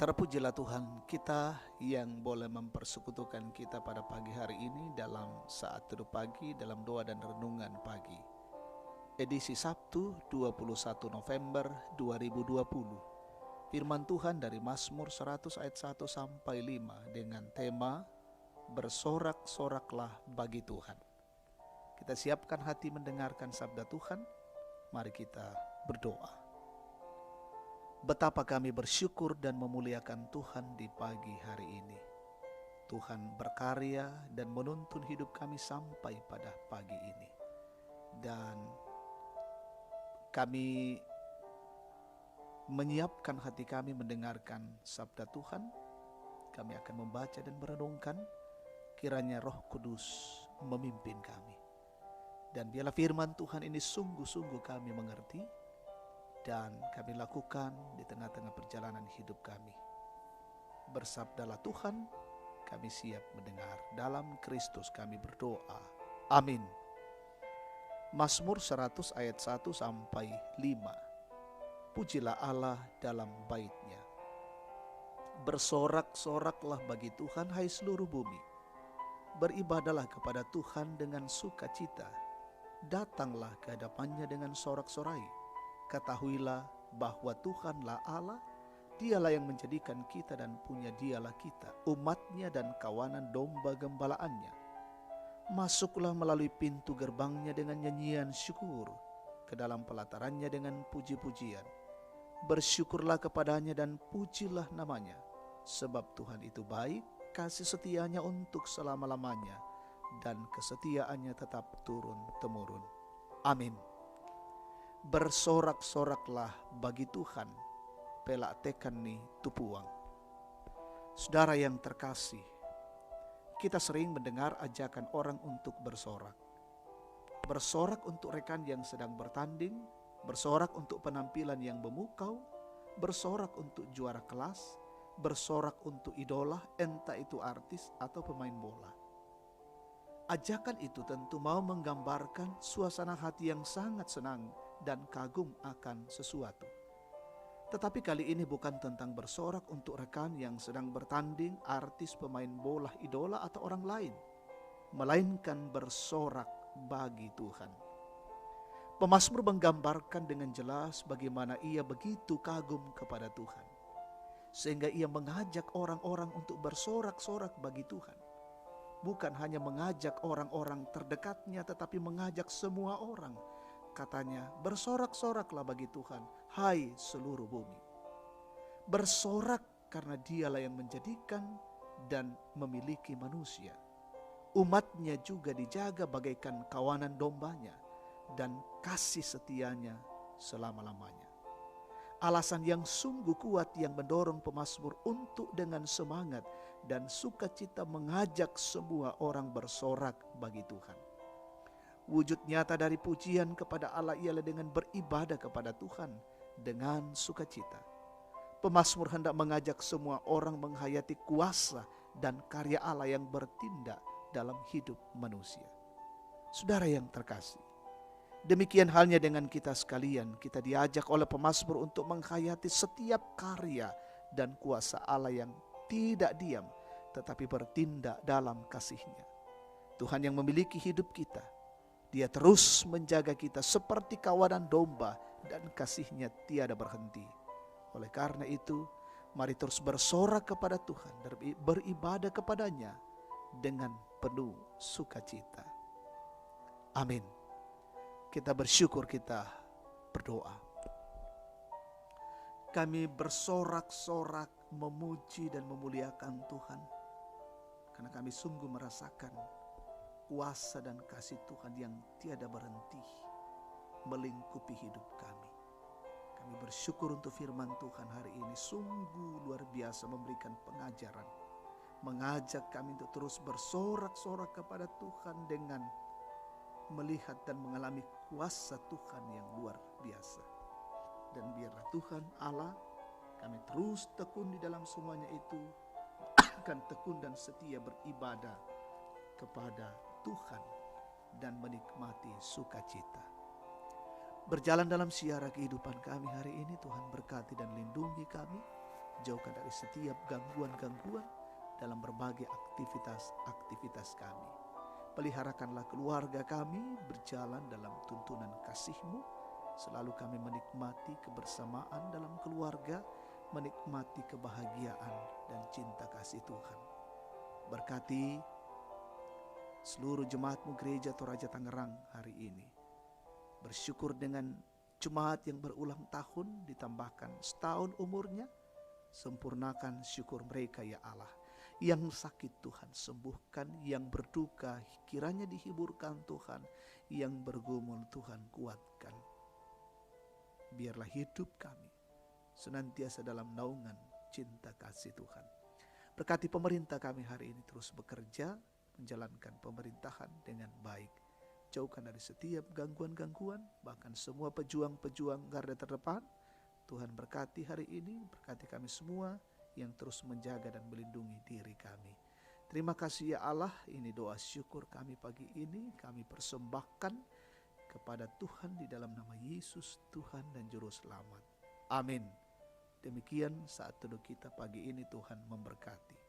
Terpujilah Tuhan kita yang boleh mempersekutukan kita pada pagi hari ini dalam saat teduh pagi dalam doa dan renungan pagi. Edisi Sabtu 21 November 2020. Firman Tuhan dari Mazmur 100 ayat 1 sampai 5 dengan tema Bersorak-soraklah bagi Tuhan. Kita siapkan hati mendengarkan sabda Tuhan. Mari kita berdoa. Betapa kami bersyukur dan memuliakan Tuhan di pagi hari ini. Tuhan berkarya dan menuntun hidup kami sampai pada pagi ini. Dan kami menyiapkan hati kami mendengarkan sabda Tuhan. Kami akan membaca dan merenungkan, kiranya Roh Kudus memimpin kami. Dan biarlah firman Tuhan ini sungguh-sungguh kami mengerti dan kami lakukan di tengah-tengah perjalanan hidup kami. Bersabdalah Tuhan, kami siap mendengar. Dalam Kristus kami berdoa. Amin. Mazmur 100 ayat 1 sampai 5. Pujilah Allah dalam bait-Nya. Bersorak-soraklah bagi Tuhan, hai seluruh bumi. Beribadalah kepada Tuhan dengan sukacita. Datanglah ke hadapan-Nya dengan sorak-sorai. Ketahuilah bahwa Tuhanlah Allah, Dialah yang menjadikan kita dan punya Dialah kita, umat-Nya dan kawanan domba gembalaannya. Masuklah melalui pintu gerbang-Nya dengan nyanyian syukur, ke dalam pelataran-Nya dengan puji-pujian. Bersyukurlah kepada-Nya dan pujilah nama-Nya, sebab Tuhan itu baik, kasih setia-Nya untuk selama-lamanya, dan kesetiaan-Nya tetap turun-temurun. Amin. Bersorak-soraklah bagi Tuhan, pelak tekani tupuang. Saudara yang terkasih, kita sering mendengar ajakan orang untuk bersorak. Bersorak untuk rekan yang sedang bertanding, bersorak untuk penampilan yang memukau, bersorak untuk juara kelas, bersorak untuk idola, entah itu artis atau pemain bola. Ajakan itu tentu mau menggambarkan suasana hati yang sangat senang dan kagum akan sesuatu. Tetapi kali ini bukan tentang bersorak untuk rekan yang sedang bertanding, artis, pemain bola, idola atau orang lain, melainkan bersorak bagi Tuhan. Pemazmur menggambarkan dengan jelas bagaimana ia begitu kagum kepada Tuhan, sehingga ia mengajak orang-orang untuk bersorak-sorak bagi Tuhan. Bukan hanya mengajak orang-orang terdekatnya, tetapi mengajak semua orang. Katanya, bersorak-soraklah bagi Tuhan, hai seluruh bumi. Bersorak karena Dialah yang menjadikan dan memiliki manusia. Umat-Nya juga dijaga bagaikan kawanan dombanya, dan kasih setia-Nya selama-lamanya. Alasan yang sungguh kuat yang mendorong pemazmur untuk dengan semangat dan sukacita mengajak semua orang bersorak bagi Tuhan. Wujud nyata dari pujian kepada Allah ialah dengan beribadah kepada Tuhan dengan sukacita. Pemazmur hendak mengajak semua orang menghayati kuasa dan karya Allah yang bertindak dalam hidup manusia. Saudara yang terkasih, demikian halnya dengan kita sekalian. Kita diajak oleh pemazmur untuk menghayati setiap karya dan kuasa Allah yang tidak diam, tetapi bertindak dalam kasih-Nya. Tuhan yang memiliki hidup kita, Dia terus menjaga kita seperti kawanan domba, dan kasih-Nya tiada berhenti. Oleh karena itu, mari terus bersorak kepada Tuhan, beribadah kepada-Nya dengan penuh sukacita. Amin. Kita bersyukur, kita berdoa. Kami bersorak-sorak memuji dan memuliakan Tuhan, karena kami sungguh merasakan kuasa dan kasih Tuhan yang tiada berhenti melingkupi hidup kami. Kami bersyukur untuk firman Tuhan hari ini, sungguh luar biasa memberikan pengajaran, mengajak kami untuk terus bersorak-sorak kepada Tuhan dengan melihat dan mengalami kuasa Tuhan yang luar biasa. Dan biarlah Tuhan Allah, kami terus tekun di dalam semuanya itu, akan tekun dan setia beribadah kepada Tuhan dan menikmati sukacita. Berjalan dalam siara kehidupan kami hari ini, Tuhan berkati dan lindungi kami. Jauhkan dari setiap gangguan-gangguan dalam berbagai aktivitas-aktivitas kami. Peliharakanlah keluarga kami berjalan dalam tuntunan kasih-Mu. Selalu kami menikmati kebersamaan dalam keluarga, menikmati kebahagiaan dan cinta kasih Tuhan. Berkati seluruh jemaat-Mu Gereja Toraja Tangerang hari ini. Bersyukur dengan jemaat yang berulang tahun ditambahkan setahun umurnya. Sempurnakan syukur mereka ya Allah. Yang sakit Tuhan sembuhkan, yang berduka kiranya dihiburkan Tuhan, yang bergumul Tuhan kuatkan. Biarlah hidup kami senantiasa dalam naungan cinta kasih Tuhan. Berkati pemerintah kami hari ini terus bekerja, menjalankan pemerintahan dengan baik. Jauhkan dari setiap gangguan-gangguan, bahkan semua pejuang-pejuang garda terdepan. Tuhan berkati hari ini, berkati kami semua yang terus menjaga dan melindungi diri kami. Terima kasih ya Allah, ini doa syukur kami pagi ini, kami persembahkan kepada Tuhan di dalam nama Yesus, Tuhan dan Juru Selamat. Amin. Demikian saat teduh kita pagi ini, Tuhan memberkati.